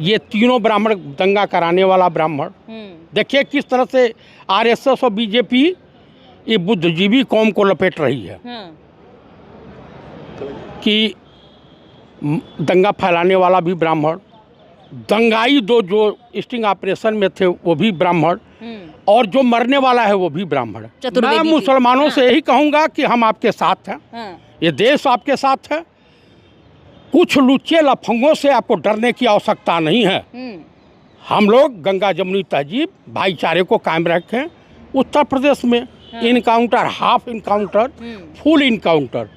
ये तीनों ब्राह्मण दंगा कराने वाला ब्राह्मण, देखिए किस तरह से आरएसएस और बीजेपी ये बुद्धिजीवी कौम को लपेट रही है कि दंगा फैलाने वाला भी ब्राह्मण, दंगाई दो जो स्टिंग ऑपरेशन में थे वो भी ब्राह्मण, और जो मरने वाला है वो भी ब्राह्मण। मैं मुसलमानों से यही कहूँगा कि हम आपके साथ हैं, ये देश आपके साथ है। कुछ लुच्चे लफंगों से आपको डरने की आवश्यकता नहीं है। हम लोग गंगा जमुनी तहजीब भाईचारे को कायम रखें। उत्तर प्रदेश में encounter, half encounter, full encounter.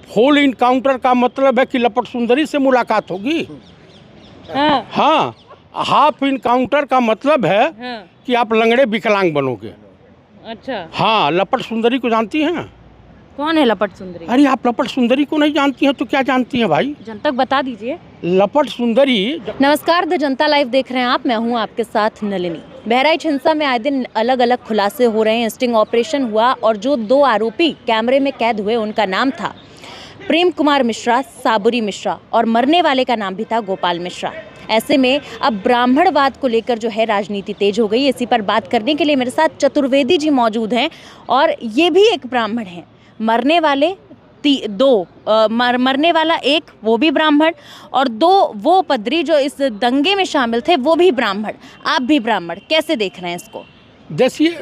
Full encounter का मतलब है कि लपट सुंदरी से मुलाकात होगी। हाँ, हाफ इनकाउंटर का मतलब है कि आप लंगड़े विकलांग बनोगे। अच्छा। हाँ, लपट सुंदरी को जानती हैं? कौन है लपट सुंदरी? अरे आप लपट सुंदरी को नहीं जानती हैं तो क्या जानती हैं भाई? जनता को बता दीजिए। लपट सुंदरी। नमस्कार, द जनता लाइव देख रहे हैं आप। मैं हूं आपके साथ नलिनी। बहराइच हिंसा में आए दिन अलग अलग खुलासे हो रहे हैं। स्टिंग ऑपरेशन हुआ और जो 2 आरोपी कैमरे में कैद हुए उनका नाम था प्रेम कुमार मिश्रा, साबुरी मिश्रा, और मरने वाले का नाम भी था गोपाल मिश्रा। ऐसे में अब ब्राह्मणवाद को लेकर जो है राजनीति तेज हो गई। इसी पर बात करने के लिए मेरे साथ चतुर्वेदी जी मौजूद हैं और ये भी एक ब्राह्मण हैं। मरने वाले मरने वाला एक वो भी ब्राह्मण, और 2 वो पदरी जो इस दंगे में शामिल थे वो भी ब्राह्मण। आप भी ब्राह्मण, कैसे देख रहे हैं इसको? देखिए,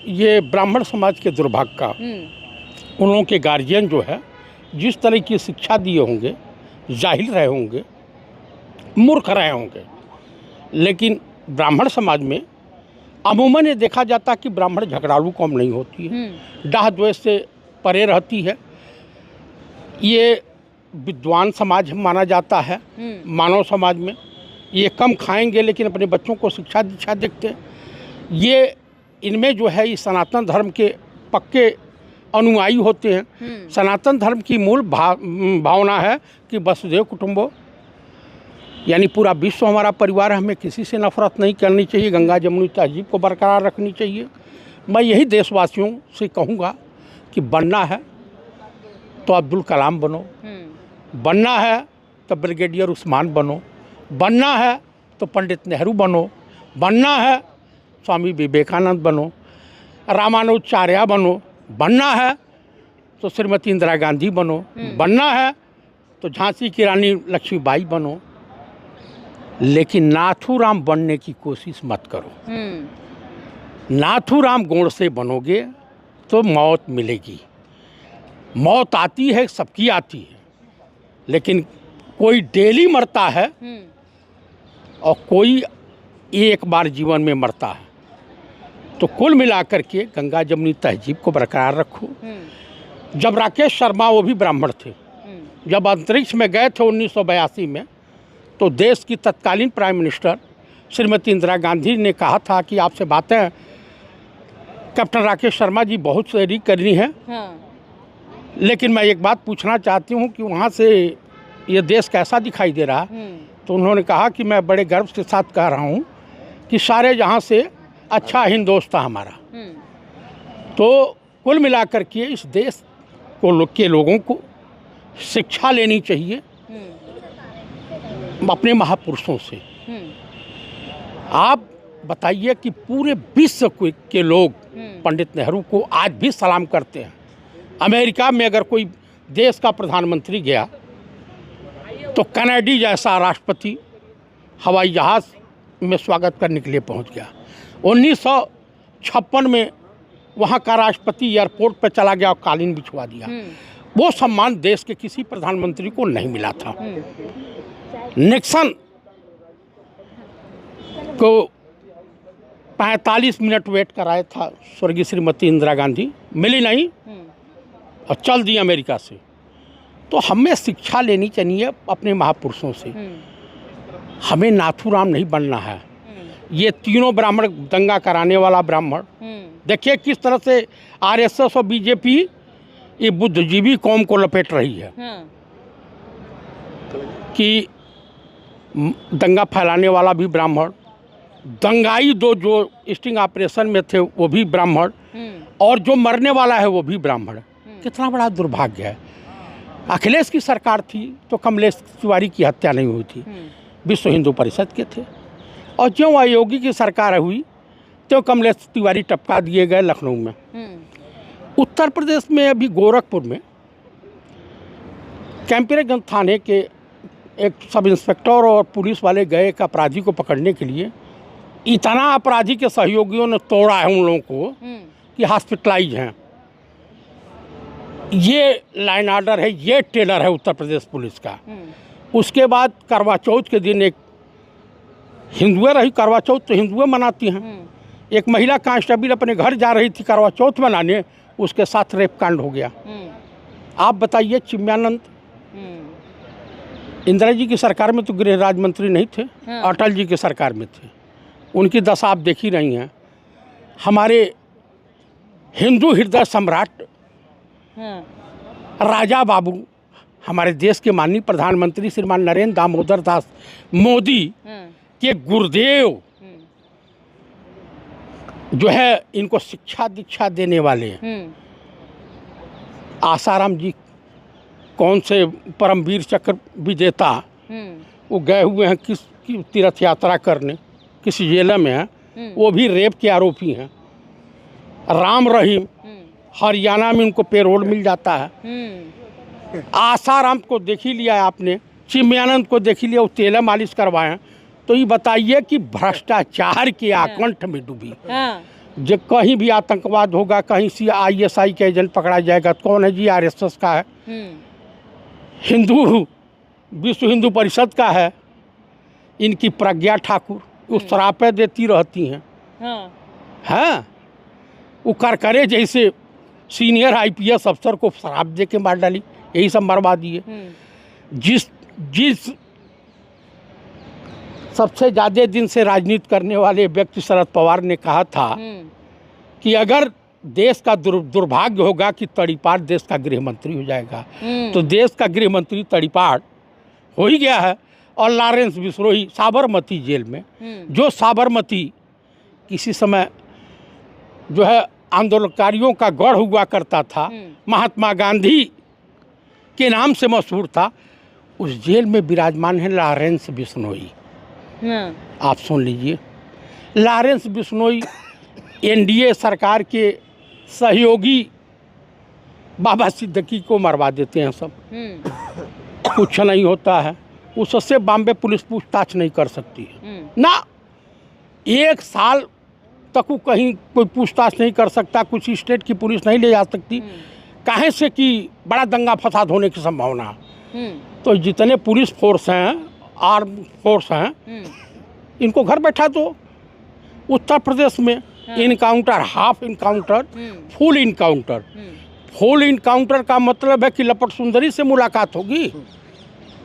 ये ब्राह्मण समाज के दुर्भाग्य का उन लोगों के गार्जियन जो है जिस तरह की शिक्षा दिए होंगे, जाहिल रहे होंगे, मूर्ख रहे होंगे, लेकिन ब्राह्मण समाज में अमूमन ये देखा जाता कि ब्राह्मण झगड़ालू कौम नहीं होती है, डाह द्वेष से परे रहती है। ये विद्वान समाज माना जाता है मानव समाज में। ये कम खाएंगे लेकिन अपने बच्चों को शिक्षा दीक्षा देखते हैं। ये इनमें जो है इस सनातन धर्म के पक्के अनुयायी होते हैं। सनातन धर्म की मूल भावना है कि वसुधैव कुटुंबो, यानी पूरा विश्व हमारा परिवार है। हमें किसी से नफरत नहीं करनी चाहिए, गंगा जमुनी तहजीब को बरकरार रखनी चाहिए। मैं यही देशवासियों से कहूँगा कि बनना है तो अब्दुल कलाम बनो, बनना है तो ब्रिगेडियर उस्मान बनो, बनना है तो पंडित नेहरू बनो, बनना है स्वामी विवेकानंद बनो, रामानुजाचार्य बनो, बनना है तो श्रीमती इंदिरा गांधी बनो, बनना है तो झांसी की रानी लक्ष्मीबाई बनो, लेकिन नाथूराम बनने की कोशिश मत करो। नाथूराम गुण से बनोगे तो मौत मिलेगी। मौत आती है, सबकी आती है, लेकिन कोई डेली मरता है और कोई एक बार जीवन में मरता है। तो कुल मिलाकर के गंगा जमुनी तहजीब को बरकरार रखो। जब राकेश शर्मा, वो भी ब्राह्मण थे, जब अंतरिक्ष में गए थे 1982 में, तो देश की तत्कालीन प्राइम मिनिस्टर श्रीमती इंदिरा गांधी ने कहा था कि आपसे बातें कैप्टन राकेश शर्मा जी बहुत सारी करनी है, लेकिन मैं एक बात पूछना चाहती हूँ कि वहाँ से ये देश कैसा दिखाई दे रहा है। तो उन्होंने कहा कि मैं बड़े गर्व के साथ कह रहा हूँ कि सारे जहाँ से अच्छा हिंदुस्तान हमारा। तो कुल मिलाकर के इस देश के लोगों को शिक्षा लेनी चाहिए अपने महापुरुषों से। आप बताइए कि पूरे विश्व के लोग पंडित नेहरू को आज भी सलाम करते हैं। अमेरिका में अगर कोई देश का प्रधानमंत्री गया तो कनाडी जैसा राष्ट्रपति हवाई जहाज़ में स्वागत करने के लिए पहुंच गया। 1956 में वहाँ का राष्ट्रपति एयरपोर्ट पर चला गया और कालीन बिछवा दिया। वो सम्मान देश के किसी प्रधानमंत्री को नहीं मिला था। निक्सन को 45 मिनट वेट कराया था स्वर्गीय श्रीमती इंदिरा गांधी, मिली नहीं और चल दी अमेरिका से। तो हमें शिक्षा लेनी चाहिए अपने महापुरुषों से। हमें नाथूराम नहीं बनना है। ये तीनों ब्राह्मण दंगा कराने वाला ब्राह्मण, देखिए किस तरह से आरएसएस और बीजेपी ये बुद्धिजीवी कौम को लपेट रही है कि दंगा फैलाने वाला भी ब्राह्मण, दंगाई दो जो स्टिंग ऑपरेशन में थे वो भी ब्राह्मण, और जो मरने वाला है वो भी ब्राह्मण। कितना बड़ा दुर्भाग्य है। अखिलेश की सरकार थी तो कमलेश तिवारी की हत्या नहीं हुई थी। विश्व हिंदू परिषद के थे। और ज्यों आयोगी की सरकार हुई तो कमलेश तिवारी टपका दिए गए लखनऊ में। उत्तर प्रदेश में अभी गोरखपुर में कैंपीरगंज थाने के एक सब इंस्पेक्टर और पुलिस वाले गए एक अपराधी को पकड़ने के लिए। इतना अपराधी के सहयोगियों ने तोड़ा है उन लोगों को कि हॉस्पिटलाइज हैं। ये लाइन ऑर्डर है, ये टेलर है उत्तर प्रदेश पुलिस का। उसके बाद करवा चौथ के दिन एक हिंदुए रही, करवा चौथ तो हिंदुए मनाती हैं। एक महिला कांस्टेबल अपने घर जा रही थी करवा चौथ मनाने, उसके साथ रेप कांड हो गया। आप बताइए, चिन्मयानंद इंदिरा जी की सरकार में तो गृह राज्य मंत्री नहीं थे, अटल जी की सरकार में थे। उनकी दशा आप देख ही रही हैं। हमारे हिंदू हृदय सम्राट राजा बाबू, हमारे देश के माननीय प्रधानमंत्री श्रीमान नरेंद्र दामोदर दास मोदी के गुरुदेव जो है, इनको शिक्षा दीक्षा देने वाले आसाराम जी, कौन से परमवीर चक्र विजेता, वो गए हुए हैं किस तीर्थ यात्रा करने, किस जिले में है, वो भी रेप के आरोपी हैं। राम रहीम, हरियाणा में उनको पेरोल मिल जाता है। आसाराम को देख ही लिया आपने, चिन्मयानंद को देख ही लिया, वो तेल मालिश करवाएं। तो ये बताइए कि भ्रष्टाचार के आकंठ में डूबी। जो कहीं भी आतंकवाद होगा, कहीं ISI के एजेंट पकड़ा जाएगा, कौन है जी? RSS का है, हिंदू विश्व हिंदू परिषद का है। इनकी प्रज्ञा ठाकुर उस शरापें देती रहती हैं। हाँ, वो करकरे जैसे सीनियर IPS अफसर को शराब दे के मार डाली, यही सब बर्बादी है। जिस सबसे ज़्यादा दिन से राजनीति करने वाले व्यक्ति शरद पवार ने कहा था कि अगर देश का दुर्भाग्य होगा कि तड़ीपार देश का गृह मंत्री हो जाएगा, तो देश का गृह मंत्री तड़ीपार हो ही गया है। और लॉरेंस बिश्नोई साबरमती जेल में, जो साबरमती किसी समय जो है आंदोलनकारियों का गढ़ हुआ करता था, महात्मा गांधी के नाम से मशहूर था, उस जेल में विराजमान है लॉरेंस बिश्नोई। आप सुन लीजिए, लॉरेंस बिश्नोई NDA सरकार के सहयोगी बाबा सिद्दीकी को मरवा देते हैं सब। कुछ नहीं होता है, उससे बॉम्बे पुलिस पूछताछ नहीं कर सकती है ना। 1 साल तक वो कहीं कोई पूछताछ नहीं कर सकता, कुछ स्टेट की पुलिस नहीं ले जा सकती। काहे से कि बड़ा दंगा फसाद होने की संभावना। तो जितने पुलिस फोर्स हैं, आर्म फोर्स हैं, इनको घर बैठा दो। उत्तर प्रदेश में encounter, half encounter, full encounter. Full encounter का मतलब है कि लपट सुंदरी से मुलाकात होगी।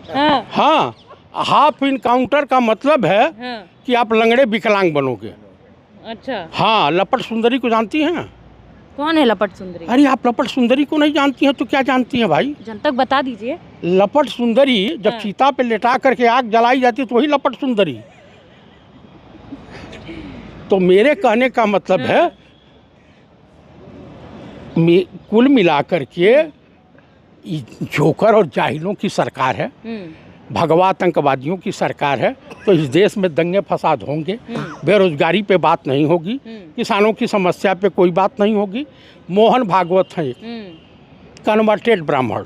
हाँ, हाफ इनकाउंटर का मतलब है कि आप लंगड़े विकलांग बनोगे। अच्छा। हाँ, लपट सुंदरी को जानती हैं? कौन है लपट सुंदरी? अरे आप लपट सुंदरी को नहीं जानती हैं तो क्या जानती हैं भाई? जनतक बता दीजिए। लपट सुंदरी जब चीता पे लेटा करके आग जलाई जाती है तो वही लपट सुंदरी। तो मेरे कहने का मतलब है, कुल मिलाकर के जोकर और जाहिलों की सरकार है, भगवा आतंकवादियों की सरकार है। तो इस देश में दंगे फसाद होंगे, बेरोजगारी पे बात नहीं होगी, किसानों की समस्या पे कोई बात नहीं होगी। मोहन भागवत हैं कन्वर्टेड ब्राह्मण।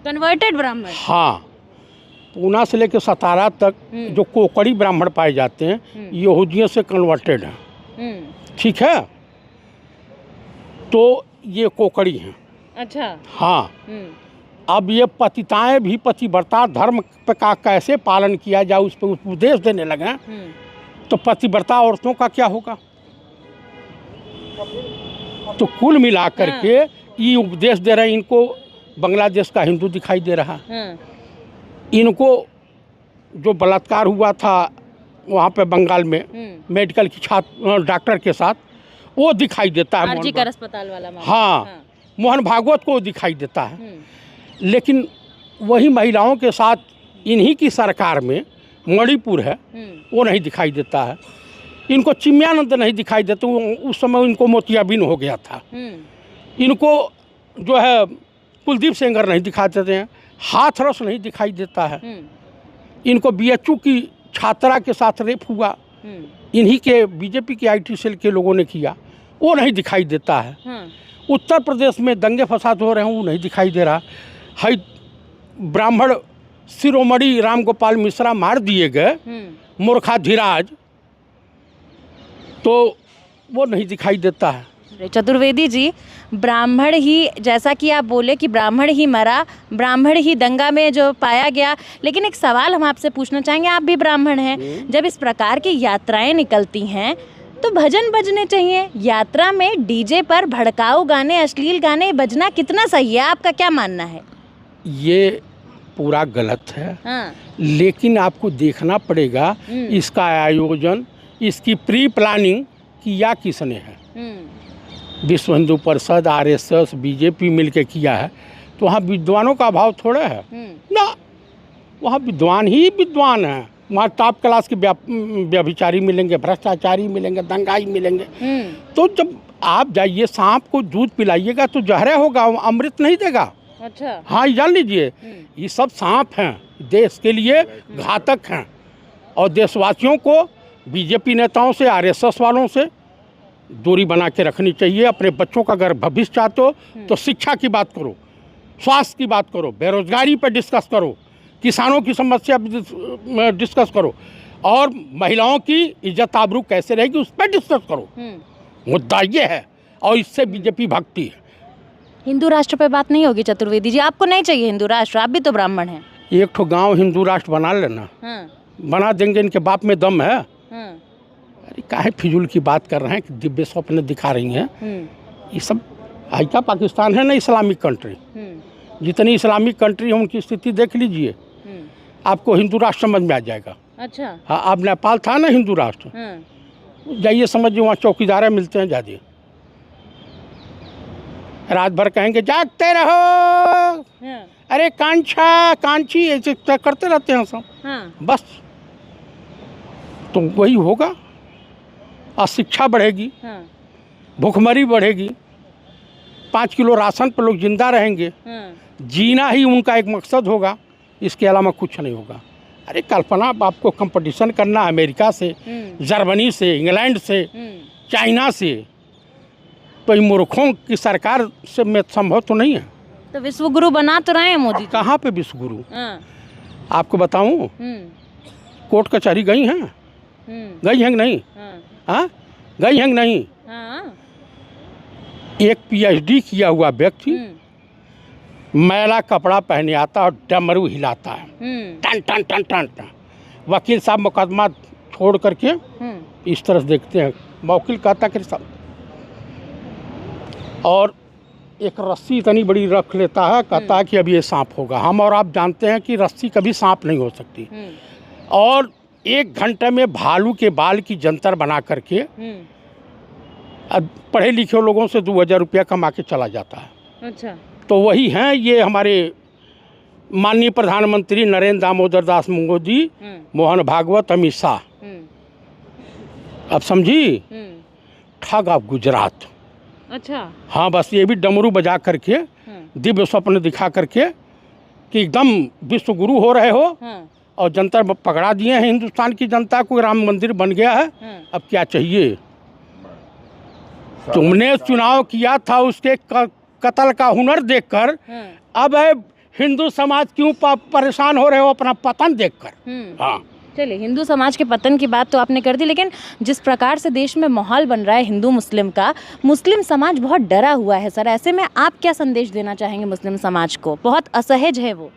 कन्वर्टेड ब्राह्मण? हाँ, पूना से लेकर सतारा तक जो कोकड़ी ब्राह्मण पाए जाते हैं, यहूदियों से कन्वर्टेड हैं। ठीक है, तो ये कोकड़ी हैं। अच्छा। हाँ, अब ये पतिताएं भी पतिव्रता धर्म का कैसे पालन किया जाए उस पर उपदेश देने लगे। तो पतिव्रता औरतों का क्या होगा? तो कुल मिलाकर के ये उपदेश दे रहे हैं। इनको बांग्लादेश का हिंदू दिखाई दे रहा है। इनको जो बलात्कार हुआ था वहाँ पे बंगाल में मेडिकल की छात्र डॉक्टर के साथ, वो दिखाई देता है। RG कर अस्पताल वाला मामला। हाँ, मोहन भागवत को दिखाई देता है। लेकिन वही महिलाओं के साथ इन्हीं की सरकार में मणिपुर है, वो नहीं दिखाई देता है। इनको चिन्मयानंद नहीं दिखाई देते, उस समय इनको मोतियाबिंद हो गया था। इनको जो है कुलदीप सेंगर नहीं दिखाई देते हैं, हाथरस नहीं दिखाई देता है। इनको BHU की छात्रा के साथ रेप हुआ, इन्हीं के बीजेपी के IT सेल के लोगों ने किया, वो नहीं दिखाई देता है। उत्तर प्रदेश में दंगे फसाद हो रहे हैं, वो नहीं दिखाई दे रहा है। ब्राह्मण शिरोमणि राम गोपाल मिश्रा मार दिए गए, मूर्खाधिराज, तो वो नहीं दिखाई देता है। चतुर्वेदी जी, ब्राह्मण ही, जैसा कि आप बोले कि ब्राह्मण ही मरा, ब्राह्मण ही दंगा में जो पाया गया, लेकिन एक सवाल हम आपसे पूछना चाहेंगे, आप भी ब्राह्मण हैं, जब इस प्रकार की यात्राएं निकलती हैं तो भजन बजने चाहिए। यात्रा में डीजे पर भड़काऊ गाने, अश्लील गाने बजना कितना सही है? आपका क्या मानना है? ये पूरा गलत है। हाँ। लेकिन आपको देखना पड़ेगा इसका आयोजन, इसकी प्री प्लानिंग किया किसने है। विश्व हिंदू परिषद, RSS, बीजेपी मिलके किया है, तो वहाँ विद्वानों का अभाव थोड़ा है ना। वहाँ विद्वान ही विद्वान है। वहाँ टॉप क्लास के व्यभिचारी मिलेंगे, भ्रष्टाचारी मिलेंगे, दंगाई मिलेंगे। तो जब आप जाइए, सांप को दूध पिलाइएगा तो जहर होगा, वो अमृत नहीं देगा। अच्छा। हाँ, जान लीजिए, ये सब सांप हैं, देश के लिए घातक हैं। और देशवासियों को बीजेपी नेताओं से, RSS वालों से दूरी बना के रखनी चाहिए। अपने बच्चों का अगर भविष्य चाहते हो तो शिक्षा की बात करो, स्वास्थ्य की बात करो, बेरोजगारी पर डिस्कस करो, किसानों की समस्या डिस्कस करो, और महिलाओं की इज्जत आबरू कैसे रहेगी उस पर डिस्कस करो। मुद्दा ये है, और इससे बीजेपी भागती है। हिंदू राष्ट्र पे बात नहीं होगी चतुर्वेदी जी? आपको नहीं चाहिए हिंदू राष्ट्र? आप भी तो ब्राह्मण हैं। एक ठो गांव हिंदू राष्ट्र बना लेना। बना देंगे, इनके बाप में दम है। अरे काहे फिजूल की बात कर रहे हैं कि दिव्य स्वप्न दिखा रही हैं। ये सब आइका पाकिस्तान है ना, इस्लामिक कंट्री। जितनी इस्लामिक कंट्री है उनकी स्थिति देख लीजिए, आपको हिंदू राष्ट्र समझ में आ जाएगा। अच्छा। हाँ, अब नेपाल था ना हिंदू राष्ट्र, जाइए समझिए, वहाँ चौकीदार मिलते हैं ज़्यादा, रात भर कहेंगे जागते रहो, अरे कांछा कांची, ऐसे करते रहते हैं सब। बस तो वही होगा। अशिक्षा बढ़ेगी, भूखमरी बढ़ेगी, 5 किलो राशन पर लोग जिंदा रहेंगे। जीना ही उनका एक मकसद होगा, इसके अलावा कुछ नहीं होगा। अरे कल्पना, आपको कंपटीशन करना अमेरिका से, जर्मनी से, इंग्लैंड से, चाइना से, तो इन मूर्खों की सरकार से में संभव तो नहीं है। तो विश्व गुरु बना तो रहे हैं मोदी। कहाँ पे विश्व गुरु? आपको बताऊं, कोर्ट कचहरी गई हैं? गई हैं कि नहीं? हाँ, गई हैं कि नहीं? एक PhD किया हुआ व्यक्ति मैला कपड़ा पहने आता और डमरू हिलाता है, टन टन टन टन टन। वकील साहब मुकदमा छोड़ करके इस तरह देखते हैं, वकील कहता कि सब, और एक रस्सी इतनी बड़ी रख लेता है, कहता है कि अब ये सांप होगा। हम और आप जानते हैं कि रस्सी कभी सांप नहीं हो सकती। और 1 घंटे में भालू के बाल की जंतर बना करके पढ़े लिखे लोगों से 2000 रुपया कमा के चला जाता है। अच्छा। तो वही हैं ये हमारे माननीय प्रधानमंत्री नरेंद्र दामोदर दास मोदी, मोहन भागवत, अमित शाह। अब समझी, ठग ऑफ गुजरात। अच्छा। हाँ, बस ये भी डमरू बजा करके, दिव्य स्वप्न दिखा करके कि एकदम विश्व गुरु हो रहे हो, और जनता पकड़ा दिए हैं हिंदुस्तान की जनता को। राम मंदिर बन गया है, अब क्या चाहिए? तुमने चुनाव किया था, उसके कत्ल का हुनर देखकर अब हिंदू समाज क्यों परेशान हो रहे हो अपना पतन देखकर? हाँ, चलिए, हिंदू समाज के पतन की बात तो आपने कर दी, लेकिन जिस प्रकार से देश में माहौल बन रहा है हिंदू मुस्लिम का, मुस्लिम समाज बहुत डरा हुआ है सर। ऐसे में आप क्या संदेश देना चाहेंगे मुस्लिम समाज को? बहुत असहज है वो।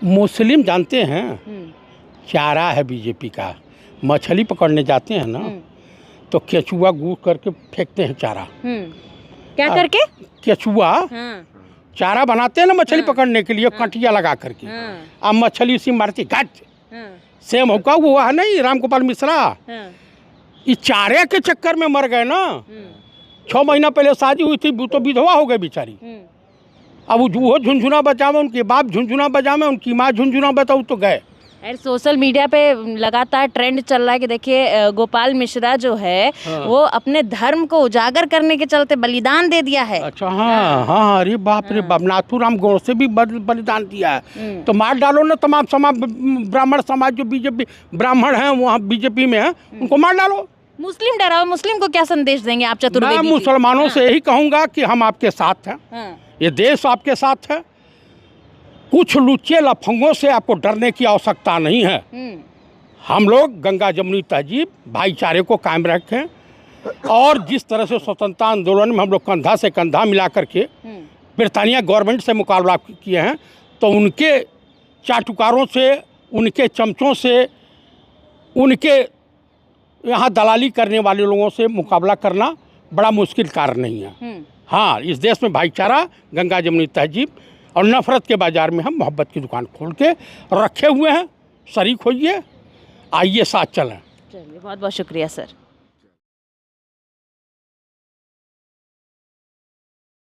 मुस्लिम जानते हैं, चारा है बीजेपी का। मछली पकड़ने जाते हैं ना, तो केचुआ गूड़ करके फेंकते हैं चारा। क्या करके? केचुआ चारा बनाते हैं ना मछली पकड़ने के लिए, कटिया लगा करके। अब मछली उसी मारती, गट सेम होगा। वो है नहीं राम गोपाल मिश्रा, इस चारे के चक्कर में मर गए ना। 6 महीना पहले शादी हुई थी, तो विधवा हो गई बेचारी। अब वो झुनझुना बजावे, उनके बाप झुनझुना बजावे, उनकी माँ झुनझुना बताऊ, तो गए। और सोशल मीडिया पे लगातार ट्रेंड चल रहा है कि देखिए गोपाल मिश्रा जो है वो अपने धर्म को उजागर करने के चलते बलिदान दे दिया है। अच्छा, हाँ हाँ, अरे बाप रे बाप, नाथूराम गौड़ से भी बलिदान दिया है। तो मार डालो ना तमाम समाज, ब्राह्मण समाज जो बीजेपी ब्राह्मण हैं वहाँ बीजेपी में हैं, उनको मार डालो। मुस्लिम डराओ, मुस्लिम को क्या संदेश देंगे आप चतुर्वेदी? मैं मुसलमानों से यही कहूँगा कि हम आपके साथ हैं, ये देश आपके साथ है। कुछ लुच्चे लफंगों से आपको डरने की आवश्यकता नहीं है। हम लोग गंगा जमुनी तहजीब भाईचारे को कायम रखें और जिस तरह से स्वतंत्रता आंदोलन में हम लोग कंधा से कंधा मिला करके ब्रिटानिया गवर्नमेंट से मुकाबला किए हैं, तो उनके चाटुकारों से, उनके चमचों से, उनके यहाँ दलाली करने वाले लोगों से मुकाबला करना बड़ा मुश्किल कार्य नहीं है। हाँ, इस देश में भाईचारा, गंगा जमुनी तहजीब और नफ़रत के बाज़ार में हम मोहब्बत की दुकान खोल के रखे हुए हैं। शरीक होइए, आइए साथ चलें। चलिए, बहुत बहुत शुक्रिया सर।